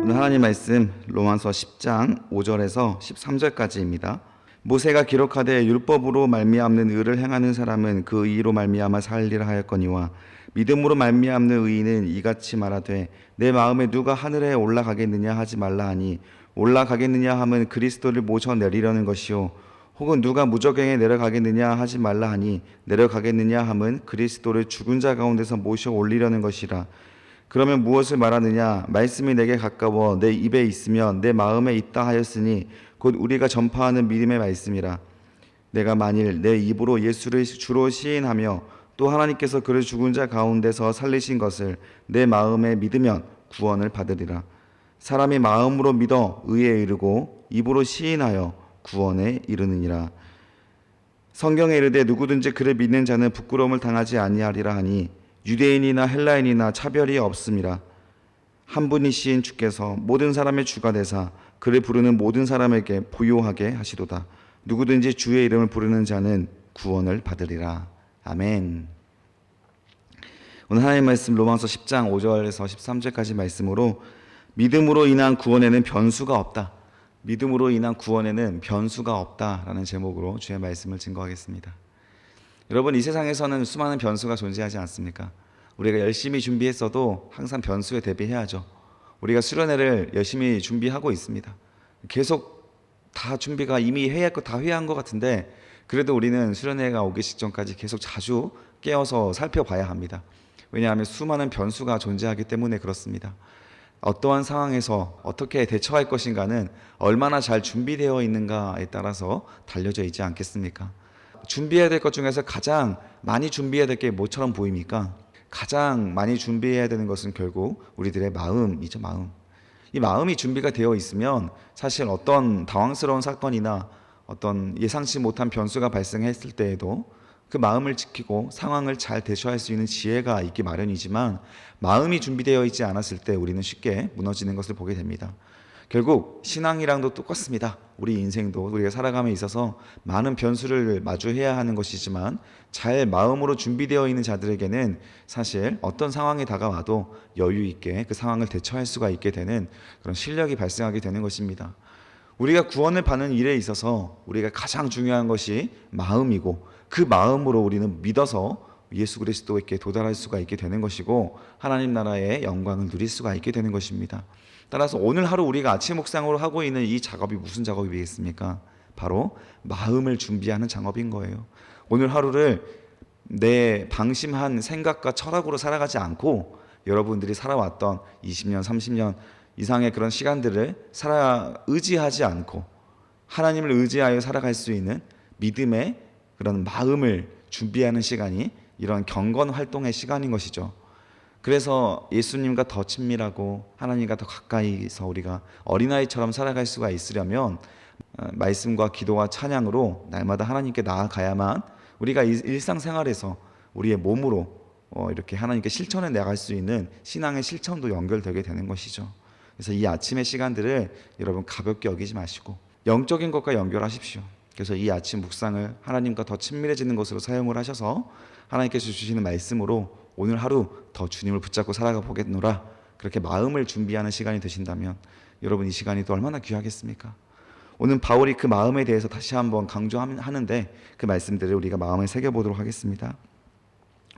오늘 하나님 말씀 로마서 10장 5절에서 13절까지입니다. 모세가 기록하되 율법으로 말미암는 의를 행하는 사람은 그 의로 말미암아 살리라 하였거니와 믿음으로 말미암는 의인은 이같이 말하되 내 마음에 누가 하늘에 올라가겠느냐 하지 말라 하니 올라가겠느냐 함은 그리스도를 모셔 내리려는 것이요 혹은 누가 무저갱에 내려가겠느냐 하지 말라 하니 내려가겠느냐 함은 그리스도를 죽은 자 가운데서 모셔 올리려는 것이라. 그러면 무엇을 말하느냐? 말씀이 내게 가까워 내 입에 있으며 내 마음에 있다 하였으니 곧 우리가 전파하는 믿음의 말씀이라. 내가 만일 내 입으로 예수를 주로 시인하며 또 하나님께서 그를 죽은 자 가운데서 살리신 것을 내 마음에 믿으면 구원을 받으리라. 사람이 마음으로 믿어 의에 이르고 입으로 시인하여 구원에 이르느니라. 성경에 이르되 누구든지 그를 믿는 자는 부끄러움을 당하지 아니하리라 하니 유대인이나 헬라인이나 차별이 없음이라. 한 분이신 주께서 모든 사람의 주가 되사 그를 부르는 모든 사람에게 부요하게 하시도다. 누구든지 주의 이름을 부르는 자는 구원을 받으리라. 아멘. 오늘 하나님의 말씀 로마서 10장 5절에서 13절까지 말씀으로 믿음으로 인한 구원에는 변수가 없다. 믿음으로 인한 구원에는 변수가 없다라는 제목으로 주의 말씀을 증거하겠습니다. 여러분, 이 세상에서는 수많은 변수가 존재하지 않습니까? 우리가 열심히 준비했어도 항상 변수에 대비해야죠. 우리가 수련회를 열심히 준비하고 있습니다. 계속 다 준비가 이미 해야 할 거 다 회의한 것 같은데 그래도 우리는 수련회가 오기 직전까지 계속 자주 깨어서 살펴봐야 합니다. 왜냐하면 수많은 변수가 존재하기 때문에 그렇습니다. 어떠한 상황에서 어떻게 대처할 것인가는 얼마나 잘 준비되어 있는가에 따라서 달려져 있지 않겠습니까? 준비해야 될 것 중에서 가장 많이 준비해야 될 게 뭐처럼 보입니까? 가장 많이 준비해야 되는 것은 결국 우리들의 마음이죠. 마음. 이 마음이 준비가 되어 있으면 사실 어떤 당황스러운 사건이나 어떤 예상치 못한 변수가 발생했을 때에도 그 마음을 지키고 상황을 잘 대처할 수 있는 지혜가 있기 마련이지만 마음이 준비되어 있지 않았을 때 우리는 쉽게 무너지는 것을 보게 됩니다. 결국 신앙이랑도 똑같습니다. 우리 인생도 우리가 살아감에 있어서 많은 변수를 마주해야 하는 것이지만 잘 마음으로 준비되어 있는 자들에게는 사실 어떤 상황이 다가와도 여유 있게 그 상황을 대처할 수가 있게 되는 그런 실력이 발생하게 되는 것입니다. 우리가 구원을 받는 일에 있어서 우리가 가장 중요한 것이 마음이고 그 마음으로 우리는 믿어서 예수 그리스도에게 도달할 수가 있게 되는 것이고 하나님 나라의 영광을 누릴 수가 있게 되는 것입니다. 따라서 오늘 하루 우리가 아침 묵상으로 하고 있는 이 작업이 무슨 작업이겠습니까? 바로 마음을 준비하는 작업인 거예요. 오늘 하루를 내 방심한 생각과 철학으로 살아가지 않고 여러분들이 살아왔던 20년, 30년 이상의 그런 시간들을 의지하지 않고 하나님을 의지하여 살아갈 수 있는 믿음의 그런 마음을 준비하는 시간이 이런 경건 활동의 시간인 것이죠. 그래서 예수님과 더 친밀하고 하나님과 더 가까이서 우리가 어린아이처럼 살아갈 수가 있으려면 말씀과 기도와 찬양으로 날마다 하나님께 나아가야만 우리가 일상생활에서 우리의 몸으로 이렇게 하나님께 실천해 나갈 수 있는 신앙의 실천도 연결되게 되는 것이죠. 그래서 이 아침의 시간들을 여러분 가볍게 여기지 마시고 영적인 것과 연결하십시오. 그래서 이 아침 묵상을 하나님과 더 친밀해지는 것으로 사용을 하셔서 하나님께서 주시는 말씀으로 오늘 하루 더 주님을 붙잡고 살아가 보겠노라, 그렇게 마음을 준비하는 시간이 되신다면 여러분 이 시간이 또 얼마나 귀하겠습니까? 오늘 바울이 그 마음에 대해서 다시 한번 강조하는데 그 말씀들을 우리가 마음에 새겨보도록 하겠습니다.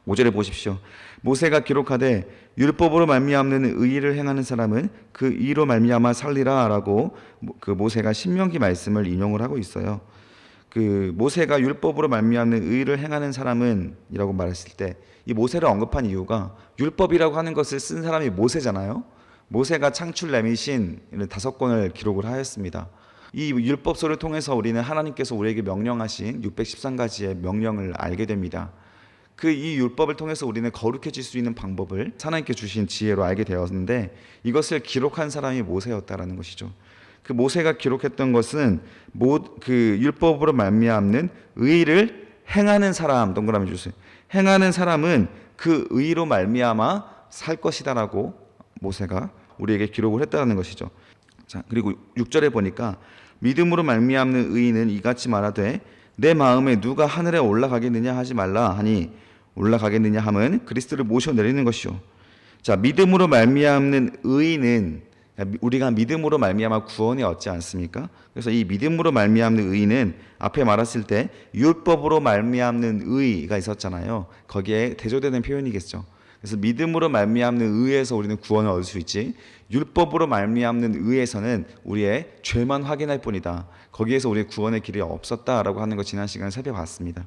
5절에 보십시오. 모세가 기록하되 율법으로 말미암는 의를 행하는 사람은 그 의로 말미암아 살리라 라고 그 모세가 신명기 말씀을 인용을 하고 있어요. 그 모세가 율법으로 말미암는 의를 행하는 사람은 이라고 말했을 때 이 모세를 언급한 이유가 율법이라고 하는 것을 쓴 사람이 모세잖아요. 모세가 창출 내미신 5권을 기록을 하였습니다. 이 율법서를 통해서 우리는 하나님께서 우리에게 명령하신 613가지의 명령을 알게 됩니다. 그 이 율법을 통해서 우리는 거룩해질 수 있는 방법을 하나님께 주신 지혜로 알게 되었는데 이것을 기록한 사람이 모세였다라는 것이죠. 그 모세가 기록했던 것은 그 율법으로 말미암는 의를 행하는 사람, 동그라미 주세요. 행하는 사람은 그 의로 말미암아 살 것이다라고 모세가 우리에게 기록을 했다는 것이죠. 자, 그리고 6절에 보니까 믿음으로 말미암는 의인은 이같이 말하되 내 마음에 누가 하늘에 올라가겠느냐 하지 말라 하니 올라가겠느냐 함은 그리스도를 모셔 내리는 것이요. 자, 믿음으로 말미암는 의인은 우리가 믿음으로 말미암아 구원이 얻지 않습니까? 그래서 이 믿음으로 말미암는 의는 앞에 말했을 때 율법으로 말미암는 의가 있었잖아요. 거기에 대조되는 표현이겠죠. 그래서 믿음으로 말미암는 의에서 우리는 구원을 얻을 수 있지, 율법으로 말미암는 의에서는 우리의 죄만 확인할 뿐이다. 거기에서 우리의 구원의 길이 없었다라고 하는 거 지난 시간에 살펴봤습니다.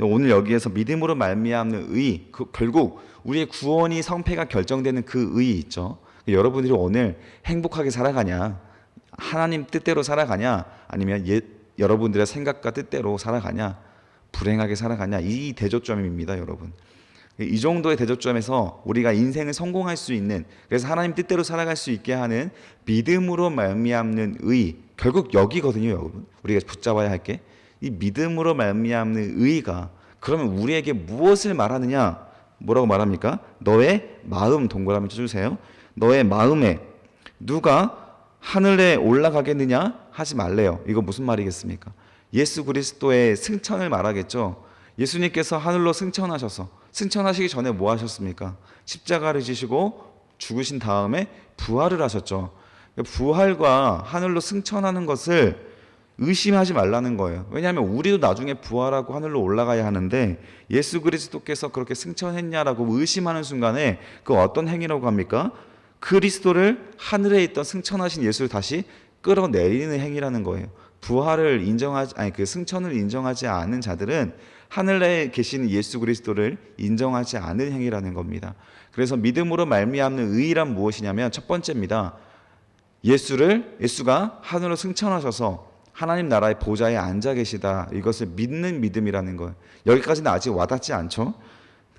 오늘 여기에서 믿음으로 말미암는 의, 결국 우리의 구원이 성패가 결정되는 그 의이 있죠. 여러분들이 오늘 행복하게 살아가냐, 하나님 뜻대로 살아가냐, 아니면 여러분들의 생각과 뜻대로 살아가냐, 불행하게 살아가냐, 이 대조점입니다, 여러분. 이 정도의 대조점에서 우리가 인생을 성공할 수 있는, 그래서 하나님 뜻대로 살아갈 수 있게 하는 믿음으로 말미암는 의, 결국 여기거든요, 여러분. 우리가 붙잡아야 할 게 이 믿음으로 말미암는 의가 그러면 우리에게 무엇을 말하느냐? 뭐라고 말합니까? 너의 마음, 동그라미 쳐주세요. 너의 마음에 누가 하늘에 올라가겠느냐 하지 말래요. 이거 무슨 말이겠습니까? 예수 그리스도의 승천을 말하겠죠. 예수님께서 하늘로 승천하셔서, 승천하시기 전에 뭐 하셨습니까? 십자가를 지시고 죽으신 다음에 부활을 하셨죠. 부활과 하늘로 승천하는 것을 의심하지 말라는 거예요. 왜냐하면 우리도 나중에 부활하고 하늘로 올라가야 하는데 예수 그리스도께서 그렇게 승천했냐라고 의심하는 순간에 그 어떤 행위라고 합니까? 그리스도를 하늘에 있던 승천하신 예수를 다시 끌어내리는 행위라는 거예요. 부활을 인정하지, 아니 그 승천을 인정하지 않은 자들은 하늘에 계신 예수 그리스도를 인정하지 않은 행위라는 겁니다. 그래서 믿음으로 말미암는 의란 무엇이냐면 첫 번째입니다. 예수가 하늘로 승천하셔서 하나님 나라의 보좌에 앉아 계시다. 이것을 믿는 믿음이라는 거예요. 여기까지는 아직 와닿지 않죠?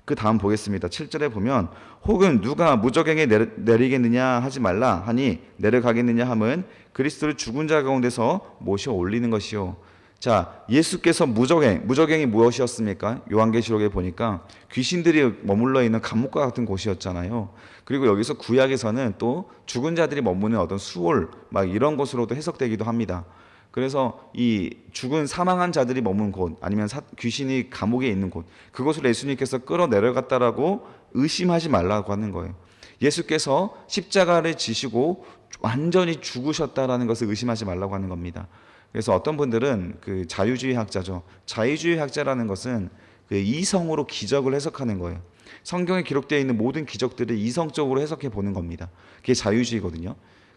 그 다음 보겠습니다. 7절에 보면 혹은 누가 무저갱에 내리겠느냐 하지 말라 하니 내려가겠느냐 함은 그리스도를 죽은 자 가운데서 모셔 올리는 것이요. 자, 예수께서 무저갱이 무엇이었습니까? 요한계시록에 보니까 귀신들이 머물러 있는 감옥과 같은 곳이었잖아요. 그리고 여기서 구약에서는 또 죽은 자들이 머무는 어떤 수월 막 이런 곳으로도 해석되기도 합니다. 그래서 이 죽은 사망한 자들이 머문 곳, 아니면 귀신이 감옥에 있는 곳, 그곳을 예수님께서 끌어내려갔다라고 의심하지 말라고 하는 거예요. 예수께서 십자가를 지시고 완전히 죽으셨다라는 것을 의심하지 말라고 하는 겁니다. 그래서 어떤 분들은 그 자유주의 학자죠. 자유주의 학자라는 것은 그 이성으로 기적을 해석하는 거예요. 성경에 기록되어 있는 모든 기적들을 이성적으로 해석해 보는 겁니다. 그게 자유주의거든요.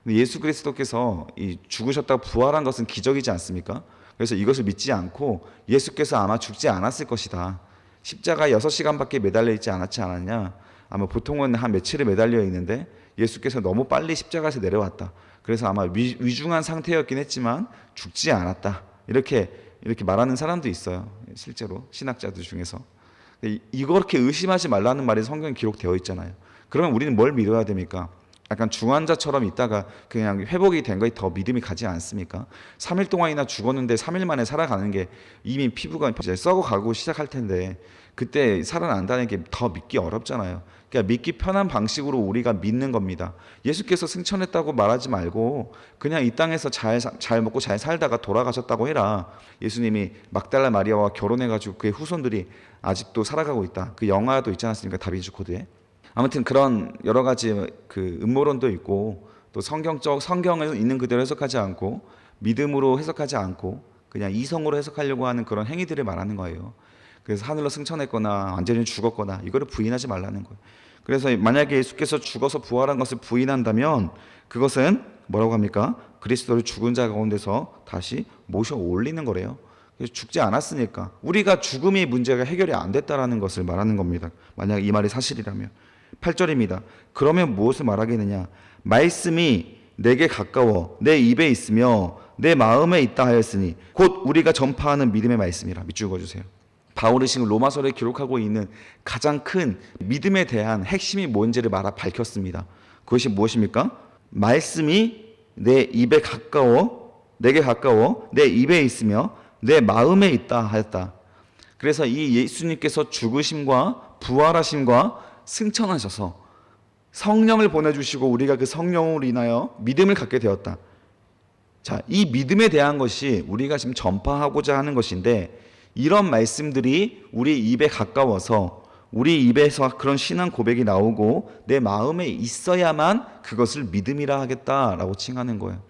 예수 그리스도께서 이 죽으셨다고 부활한 것은 기적이지 않습니까? 그래서 이것을 믿지 않고 예수께서 아마 죽지 않았을 것이다. 십자가 6시간밖에 매달려 있지 않았냐. 아마 보통은 한 며칠을 매달려 있는데 예수께서 너무 빨리 십자가에서 내려왔다. 그래서 아마 위중한 상태였긴 했지만 죽지 않았다. 이렇게 말하는 사람도 있어요. 실제로 신학자들 중에서. 이렇게 의심하지 말라는 말이 성경에 기록되어 있잖아요. 그러면 우리는 뭘 믿어야 됩니까? 약간 중환자처럼 있다가 그냥 회복이 된 거에 더 믿음이 가지 않습니까? 3일 동안이나 죽었는데 3일 만에 살아가는 게 이미 피부가 이제 썩어가고 시작할 텐데 그때 살아난다는 게 더 믿기 어렵잖아요. 그러니까 믿기 편한 방식으로 우리가 믿는 겁니다. 예수께서 승천했다고 말하지 말고 그냥 이 땅에서 잘 먹고 잘 살다가 돌아가셨다고 해라. 예수님이 막달라 마리아와 결혼해가지고 그의 후손들이 아직도 살아가고 있다. 그 영화도 있지 않았습니까? 다빈치 코드에. 아무튼 그런 여러 가지 그 음모론도 있고 또 성경을 있는 그대로 해석하지 않고 믿음으로 해석하지 않고 그냥 이성으로 해석하려고 하는 그런 행위들을 말하는 거예요. 그래서 하늘로 승천했거나 완전히 죽었거나 이거를 부인하지 말라는 거예요. 그래서 만약에 예수께서 죽어서 부활한 것을 부인한다면 그것은 뭐라고 합니까? 그리스도를 죽은 자 가운데서 다시 모셔 올리는 거래요. 그래서 죽지 않았으니까 우리가 죽음의 문제가 해결이 안 됐다라는 것을 말하는 겁니다. 만약 이 말이 사실이라면. 8절입니다. 그러면 무엇을 말하겠느냐? 말씀이 내게 가까워 내 입에 있으며 내 마음에 있다 하였으니 곧 우리가 전파하는 믿음의 말씀이라. 밑줄 그어주세요. 바울이 지금 로마서를 기록하고 있는 가장 큰 믿음에 대한 핵심이 뭔지를 밝혔습니다. 그것이 무엇입니까? 말씀이 내 입에 가까워 내게 가까워 내 입에 있으며 내 마음에 있다 하였다. 그래서 이 예수님께서 죽으심과 부활하심과 승천하셔서 성령을 보내주시고 우리가 그 성령으로 인하여 믿음을 갖게 되었다. 자, 이 믿음에 대한 것이 우리가 지금 전파하고자 하는 것인데 이런 말씀들이 우리 입에 가까워서 우리 입에서 그런 신앙 고백이 나오고 내 마음에 있어야만 그것을 믿음이라 하겠다라고 칭하는 거예요.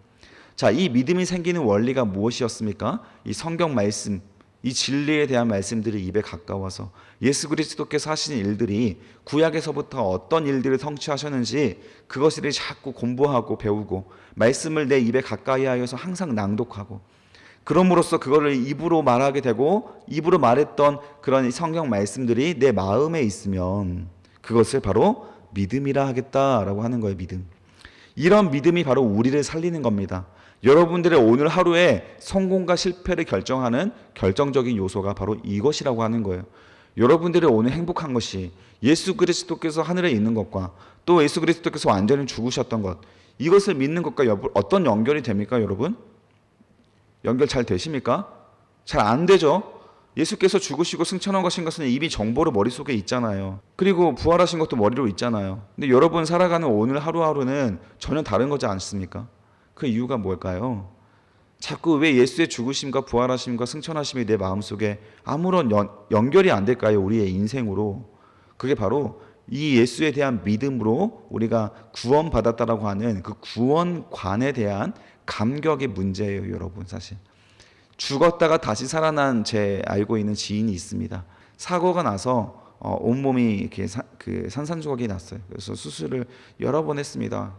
자, 이 믿음이 생기는 원리가 무엇이었습니까? 이 성경 말씀, 이 진리에 대한 말씀들이 입에 가까워서 예수 그리스도께서 하신 일들이 구약에서부터 어떤 일들을 성취하셨는지 그것을 자꾸 공부하고 배우고 말씀을 내 입에 가까이 하여서 항상 낭독하고, 그럼으로써 그거를 입으로 말하게 되고 입으로 말했던 그런 성경 말씀들이 내 마음에 있으면 그것을 바로 믿음이라 하겠다라고 하는 거예요. 믿음. 이런 믿음이 바로 우리를 살리는 겁니다. 여러분들의 오늘 하루의 성공과 실패를 결정하는 결정적인 요소가 바로 이것이라고 하는 거예요. 여러분들의 오늘 행복한 것이 예수 그리스도께서 하늘에 있는 것과 또 예수 그리스도께서 완전히 죽으셨던 것, 이것을 믿는 것과 어떤 연결이 됩니까, 여러분? 연결 잘 되십니까? 잘 안 되죠? 예수께서 죽으시고 승천하신 것은 이미 정보로 머릿속에 있잖아요. 그리고 부활하신 것도 머리로 있잖아요. 근데 여러분 살아가는 오늘 하루하루는 전혀 다른 거지 않습니까? 그 이유가 뭘까요? 자꾸 왜 예수의 죽으심과 부활하심과 승천하심이 내 마음속에 아무런 연결이 안 될까요? 우리의 인생으로. 그게 바로 이 예수에 대한 믿음으로 우리가 구원받았다라고 하는 그 구원관에 대한 감격의 문제예요, 여러분. 사실 죽었다가 다시 살아난 제 알고 있는 지인이 있습니다. 사고가 나서 온몸이 이렇게 산산조각이 났어요. 그래서 수술을 여러 번 했습니다.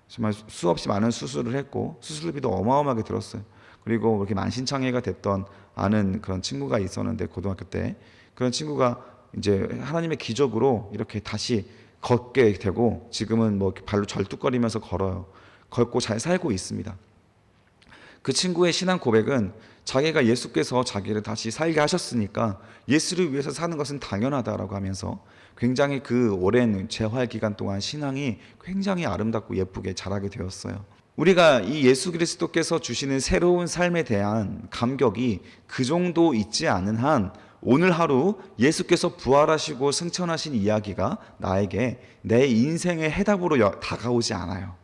정말 수없이 많은 수술을 했고 수술비도 어마어마하게 들었어요. 그리고 이렇게 만신창이가 됐던 아는 그런 친구가 있었는데, 고등학교 때 그런 친구가 이제 하나님의 기적으로 이렇게 다시 걷게 되고 지금은 뭐 발로 절뚝거리면서 걸어요. 걷고 잘 살고 있습니다. 그 친구의 신앙 고백은 자기가 예수께서 자기를 다시 살게 하셨으니까 예수를 위해서 사는 것은 당연하다라고 하면서 굉장히 그 오랜 재활 기간 동안 신앙이 굉장히 아름답고 예쁘게 자라게 되었어요. 우리가 이 예수 그리스도께서 주시는 새로운 삶에 대한 감격이 그 정도 있지 않은 한 오늘 하루 예수께서 부활하시고 승천하신 이야기가 나에게 내 인생의 해답으로 다가오지 않아요.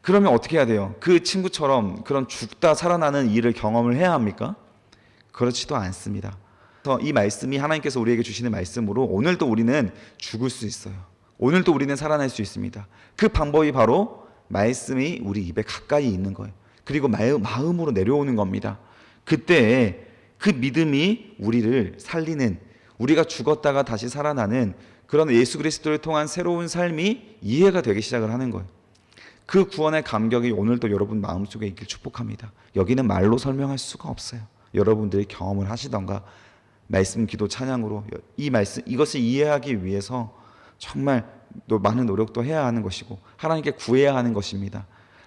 그러면 어떻게 해야 돼요? 그 친구처럼 그런 죽다 살아나는 일을 경험을 해야 합니까? 그렇지도 않습니다. 그래서 이 말씀이 하나님께서 우리에게 주시는 말씀으로 오늘도 우리는 죽을 수 있어요. 오늘도 우리는 살아날 수 있습니다. 그 방법이 바로 말씀이 우리 입에 가까이 있는 거예요. 그리고 마음으로 내려오는 겁니다. 그때 그 믿음이 우리를 살리는, 우리가 죽었다가 다시 살아나는 그런 예수 그리스도를 통한 새로운 삶이 이해가 되기 시작을 하는 거예요. 그 구원의 감격이 오늘도 여러분 마음속에 있길 축복합니다. 여기는 말로 설명할 수가 없어요. 여러분들이 경험을 하시던가 말씀, 기도, 찬양으로 이것을 이해하기 위해서 정말 많은 노력도 해야 하는 것이고 하나님께 구해야 하는 것입니다.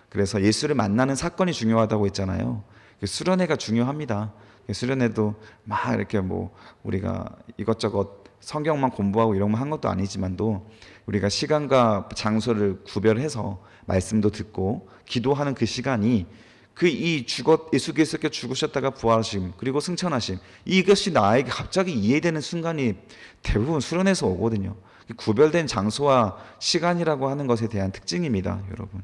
그래서 예수를 만나는 사건이 중요하다고 했잖아요. 수련회가 중요합니다. 수련회도 막 이렇게 뭐 우리가 이것저것 성경만 공부하고 이런 거 한 것도 아니지만도 우리가 시간과 장소를 구별해서 말씀도 듣고 기도하는 그 시간이 예수께서 죽으셨다가 부활하심 그리고 승천하심, 이것이 나에게 갑자기 이해되는 순간이 대부분 수련회에서 오거든요. 구별된 장소와 시간이라고 하는 것에 대한 특징입니다, 여러분.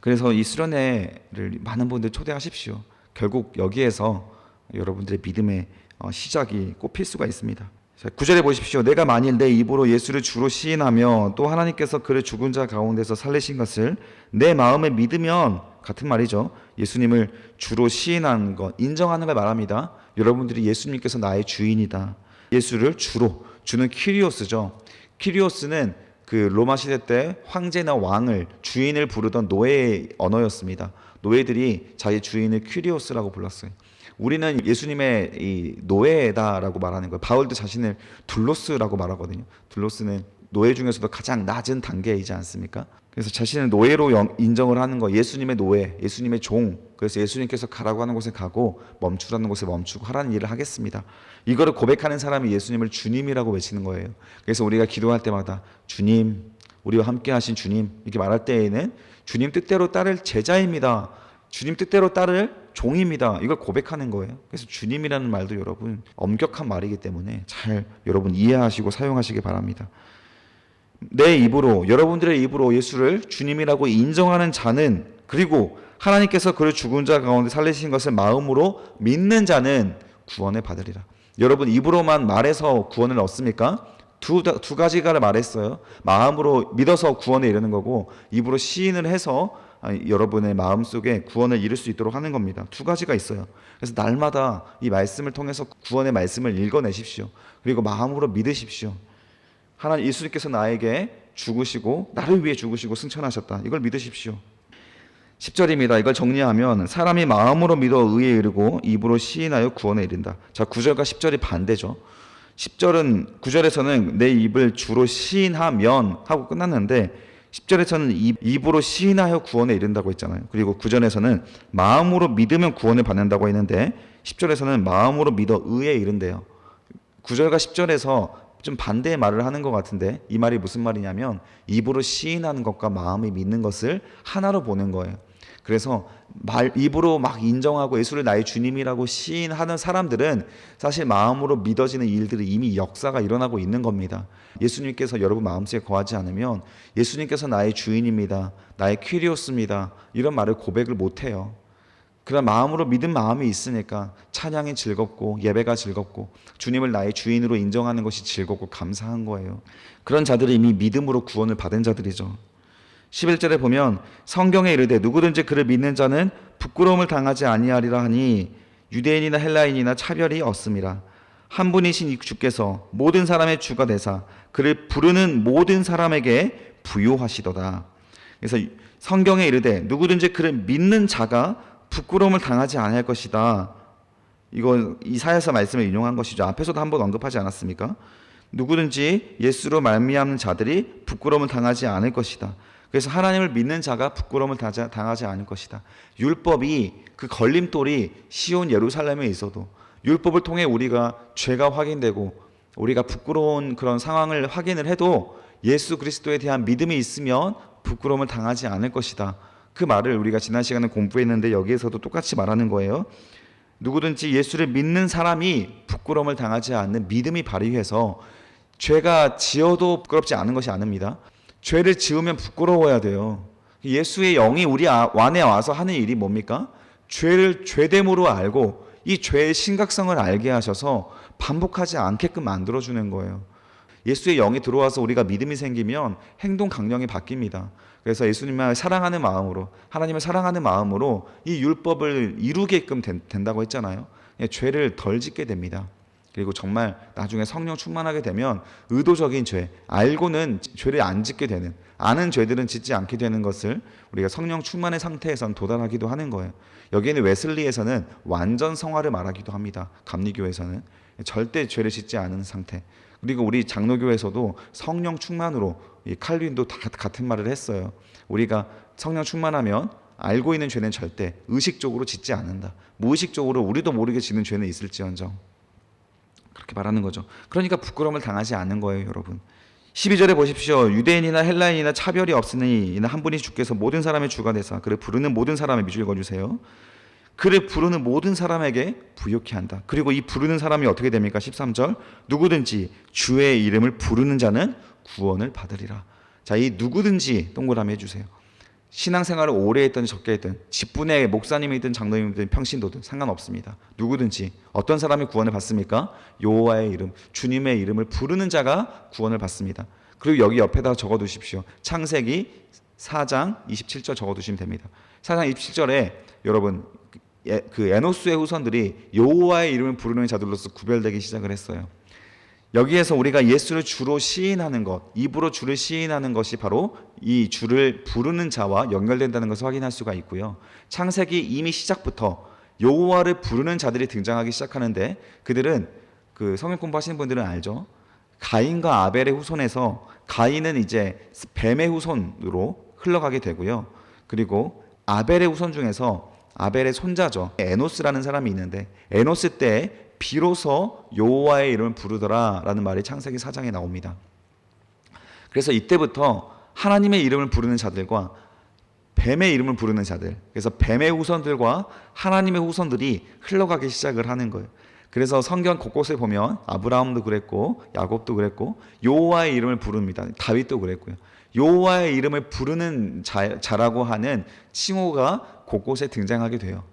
그래서 이 수련회를 많은 분들 초대하십시오. 결국 여기에서 여러분들의 믿음의 시작이 꼽힐 수가 있습니다. 9절에 보십시오. 내가 만일 내 입으로 예수를 주로 시인하며 또 하나님께서 그를 죽은 자 가운데서 살리신 것을 내 마음에 믿으면, 같은 말이죠. 예수님을 주로 시인하는 것, 인정하는 걸 말합니다. 여러분들이 예수님께서 나의 주인이다. 예수를 주로, 주는 키리오스죠. 키리오스는 그 로마 시대 때 황제나 왕을, 주인을 부르던 노예의 언어였습니다. 노예들이 자기 주인을 키리오스라고 불렀어요. 우리는 예수님의 이 노예다라고 말하는 거예요. 바울도 자신을 둘로스라고 말하거든요. 둘로스는 노예 중에서도 가장 낮은 단계이지 않습니까? 그래서 자신을 노예로 인정을 하는 거, 예수님의 노예, 예수님의 종. 그래서 예수님께서 가라고 하는 곳에 가고 멈추라는 곳에 멈추고 하라는 일을 하겠습니다. 이거를 고백하는 사람이 예수님을 주님이라고 외치는 거예요. 그래서 우리가 기도할 때마다 주님, 우리와 함께 하신 주님, 이렇게 말할 때에는 주님 뜻대로 따를 제자입니다. 주님 뜻대로 따를 종입니다. 이걸 고백하는 거예요. 그래서 주님이라는 말도 여러분 엄격한 말이기 때문에 잘 여러분 이해하시고 사용하시기 바랍니다. 내 입으로, 여러분들의 입으로 예수를 주님이라고 인정하는 자는, 그리고 하나님께서 그를 죽은 자 가운데 살리신 것을 마음으로 믿는 자는 구원을 받으리라. 여러분 입으로만 말해서 구원을 얻습니까? 두 가지가 말했어요. 마음으로 믿어서 구원에 이르는 거고 입으로 시인을 해서 여러분의 마음속에 구원을 이룰 수 있도록 하는 겁니다. 두 가지가 있어요. 그래서 날마다 이 말씀을 통해서 구원의 말씀을 읽어내십시오. 그리고 마음으로 믿으십시오. 하나님 예수님께서 나에게 죽으시고 나를 위해 죽으시고 승천하셨다. 이걸 믿으십시오. 10절입니다. 이걸 정리하면 사람이 마음으로 믿어 의에 이르고 입으로 시인하여 구원에 이른다. 자, 9절과 10절이 반대죠. 9절에서는 내 입을 주로 시인하면 하고 끝났는데 10절에서는 입으로 시인하여 구원에 이른다고 했잖아요. 그리고 9절에서는 마음으로 믿으면 구원을 받는다고 했는데 10절에서는 마음으로 믿어 의에 이른대요. 9절과 10절에서 좀 반대의 말을 하는 것 같은데 이 말이 무슨 말이냐면 입으로 시인하는 것과 마음이 믿는 것을 하나로 보는 거예요. 그래서 입으로 막 인정하고 예수를 나의 주님이라고 시인하는 사람들은 사실 마음으로 믿어지는 일들이 이미 역사가 일어나고 있는 겁니다. 예수님께서 여러분 마음속에 거하지 않으면 예수님께서 나의 주인입니다, 나의 퀴리오스입니다 이런 말을 고백을 못해요. 그런 마음으로 믿은 마음이 있으니까 찬양이 즐겁고 예배가 즐겁고 주님을 나의 주인으로 인정하는 것이 즐겁고 감사한 거예요. 그런 자들이 이미 믿음으로 구원을 받은 자들이죠. 11절에 보면 성경에 이르되 누구든지 그를 믿는 자는 부끄러움을 당하지 아니하리라 하니 유대인이나 헬라인이나 차별이 없음이라. 한 분이신 주께서 모든 사람의 주가 되사 그를 부르는 모든 사람에게 부요하시도다. 그래서 성경에 이르되 누구든지 그를 믿는 자가 부끄러움을 당하지 않을 것이다. 이건 이사야서 말씀을 인용한 것이죠. 앞에서도 한번 언급하지 않았습니까? 누구든지 예수로 말미암는 자들이 부끄러움을 당하지 않을 것이다. 그래서 하나님을 믿는 자가 부끄러움을 당하지 않을 것이다. 율법이 그 걸림돌이 시온 예루살렘에 있어도 율법을 통해 우리가 죄가 확인되고 우리가 부끄러운 그런 상황을 확인을 해도 예수 그리스도에 대한 믿음이 있으면 부끄러움을 당하지 않을 것이다. 그 말을 우리가 지난 시간에 공부했는데 여기에서도 똑같이 말하는 거예요. 누구든지 예수를 믿는 사람이 부끄러움을 당하지 않는 믿음이 발휘해서 죄가 지어도 부끄럽지 않은 것이 아닙니다. 죄를 지으면 부끄러워야 돼요. 예수의 영이 우리 안에 와서 하는 일이 뭡니까? 죄를 죄됨으로 알고 이 죄의 심각성을 알게 하셔서 반복하지 않게끔 만들어주는 거예요. 예수의 영이 들어와서 우리가 믿음이 생기면 행동 강령이 바뀝니다. 그래서 예수님을 사랑하는 마음으로 하나님을 사랑하는 마음으로 이 율법을 이루게끔 된다고 했잖아요. 죄를 덜 짓게 됩니다. 그리고 정말 나중에 성령 충만하게 되면 의도적인 죄, 알고는 죄를 안 짓게 되는, 아는 죄들은 짓지 않게 되는 것을 우리가 성령 충만의 상태에선 도달하기도 하는 거예요. 여기에는 웨슬리에서는 완전 성화를 말하기도 합니다. 감리교에서는 절대 죄를 짓지 않은 상태. 그리고 우리 장로교에서도 성령 충만으로, 이 칼빈도 다 같은 말을 했어요. 우리가 성령 충만하면 알고 있는 죄는 절대 의식적으로 짓지 않는다. 무의식적으로 우리도 모르게 짓는 죄는 있을지언정. 그렇게 말하는 거죠. 그러니까 부끄러움을 당하지 않는 거예요, 여러분. 12절에 보십시오. 유대인이나 헬라인이나 차별이 없으니 이는 한 분이 주께서 모든 사람의 주가 되사 그를 부르는 모든 사람의 밑줄 읽어주세요. 그를 부르는 모든 사람에게 부요케 한다. 그리고 이 부르는 사람이 어떻게 됩니까? 13절 누구든지 주의 이름을 부르는 자는 구원을 받으리라. 자, 이 누구든지 동그라미 해주세요. 신앙생활을 오래 했든 적게 했든 직분의 목사님이든 장로님이든 평신도든 상관없습니다. 누구든지 어떤 사람이 구원을 받습니까? 여호와의 이름, 주님의 이름을 부르는 자가 구원을 받습니다. 그리고 여기 옆에다 적어두십시오. 창세기 4장 27절 적어두시면 됩니다. 4장 27절에 여러분 그 에노스의 후손들이 여호와의 이름을 부르는 자들로서 구별되기 시작을 했어요. 여기에서 우리가 예수를 주로 시인하는 것, 입으로 주를 시인하는 것이 바로 이 주를 부르는 자와 연결된다는 것을 확인할 수가 있고요. 창세기 이미 시작부터 여호와를 부르는 자들이 등장하기 시작하는데 그들은 그 성경 공부하시는 분들은 알죠. 가인과 아벨의 후손에서 가인은 이제 뱀의 후손으로 흘러가게 되고요. 그리고 아벨의 후손 중에서 아벨의 손자죠. 에노스라는 사람이 있는데 에노스 때 비로소 여호와의 이름을 부르더라라는 말이 창세기 4장에 나옵니다. 그래서 이때부터 하나님의 이름을 부르는 자들과 뱀의 이름을 부르는 자들, 그래서 뱀의 후손들과 하나님의 후손들이 흘러가기 시작을 하는 거예요. 그래서 성경 곳곳에 보면 아브라함도 그랬고 야곱도 그랬고 여호와의 이름을 부릅니다. 다윗도 그랬고요. 여호와의 이름을 부르는 자라고 하는 칭호가 곳곳에 등장하게 돼요.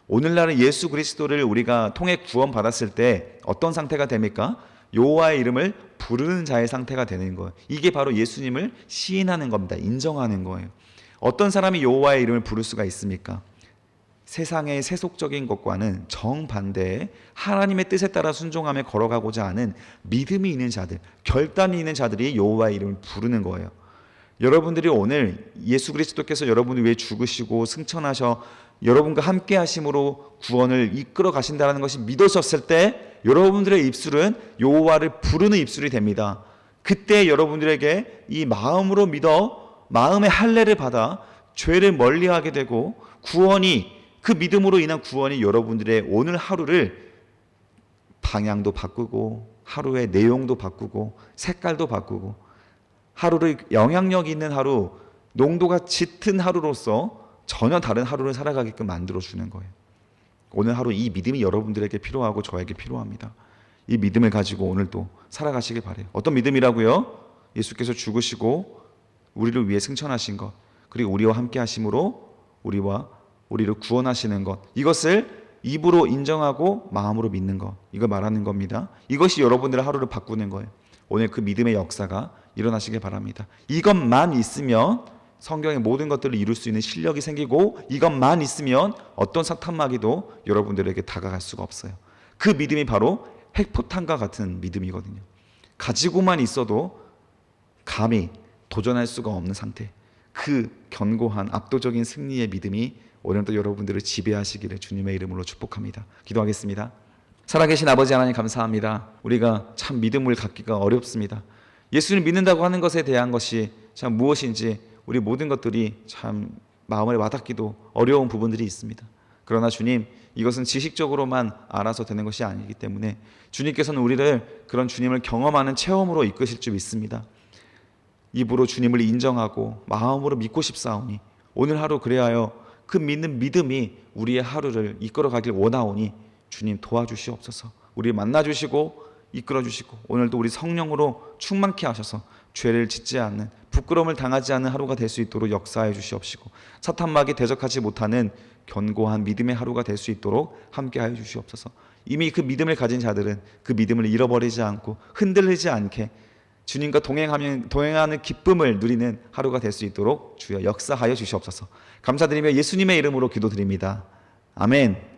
오늘날은 예수 그리스도를 우리가 통해 구원받았을 때 어떤 상태가 됩니까? 여호와의 이름을 부르는 자의 상태가 되는 거예요. 이게 바로 예수님을 시인하는 겁니다. 인정하는 거예요. 어떤 사람이 여호와의 이름을 부를 수가 있습니까? 세상의 세속적인 것과는 정반대의 하나님의 뜻에 따라 순종하며 걸어가고자 하는 믿음이 있는 자들, 결단이 있는 자들이 여호와의 이름을 부르는 거예요. 여러분들이 오늘 예수 그리스도께서 여러분을 위해 죽으시고 승천하셔 여러분과 함께 하심으로 구원을 이끌어 가신다는 것이 믿어졌을 때 여러분들의 입술은 여호와를 부르는 입술이 됩니다. 그때 여러분들에게 이 마음으로 믿어 마음의 할례를 받아 죄를 멀리하게 되고 구원이 그 믿음으로 인한 구원이 여러분들의 오늘 하루를 방향도 바꾸고 하루의 내용도 바꾸고 색깔도 바꾸고 하루를 영향력 있는 하루, 농도가 짙은 하루로서 전혀 다른 하루를 살아가게끔 만들어주는 거예요. 오늘 하루 이 믿음이 여러분들에게 필요하고 저에게 필요합니다. 이 믿음을 가지고 오늘도 살아가시길 바라요. 어떤 믿음이라고요? 예수께서 죽으시고 우리를 위해 승천하신 것, 그리고 우리와 함께 하심으로 우리를 구원하시는 것, 이것을 입으로 인정하고 마음으로 믿는 것, 이걸 말하는 겁니다. 이것이 여러분들의 하루를 바꾸는 거예요. 오늘 그 믿음의 역사가 일어나시길 바랍니다. 이것만 있으면 성경의 모든 것들을 이룰 수 있는 실력이 생기고, 이것만 있으면 어떤 사탄마귀도 여러분들에게 다가갈 수가 없어요. 그 믿음이 바로 핵포탄과 같은 믿음이거든요. 가지고만 있어도 감히 도전할 수가 없는 상태, 그 견고한 압도적인 승리의 믿음이 오늘도 여러분들을 지배하시기를 주님의 이름으로 축복합니다. 기도하겠습니다. 살아계신 아버지 하나님 감사합니다. 우리가 참 믿음을 갖기가 어렵습니다. 예수를 믿는다고 하는 것에 대한 것이 참 무엇인지 우리 모든 것들이 참 마음에 와닿기도 어려운 부분들이 있습니다. 그러나 주님, 이것은 지식적으로만 알아서 되는 것이 아니기 때문에 주님께서는 우리를 그런 주님을 경험하는 체험으로 이끄실 줄 믿습니다. 입으로 주님을 인정하고 마음으로 믿고 싶사오니 오늘 하루 그래하여 그 믿는 믿음이 우리의 하루를 이끌어가길 원하오니 주님 도와주시옵소서. 우리 만나주시고 이끌어주시고 오늘도 우리 성령으로 충만케 하셔서 죄를 짓지 않는, 부끄러움을 당하지 않는 하루가 될 수 있도록 역사해 주시옵시고 사탄마귀 대적하지 못하는 견고한 믿음의 하루가 될 수 있도록 함께하여 주시옵소서. 이미 그 믿음을 가진 자들은 그 믿음을 잃어버리지 않고 흔들리지 않게 주님과 동행하는 기쁨을 누리는 하루가 될 수 있도록 주여 역사하여 주시옵소서. 감사드리며 예수님의 이름으로 기도드립니다. 아멘.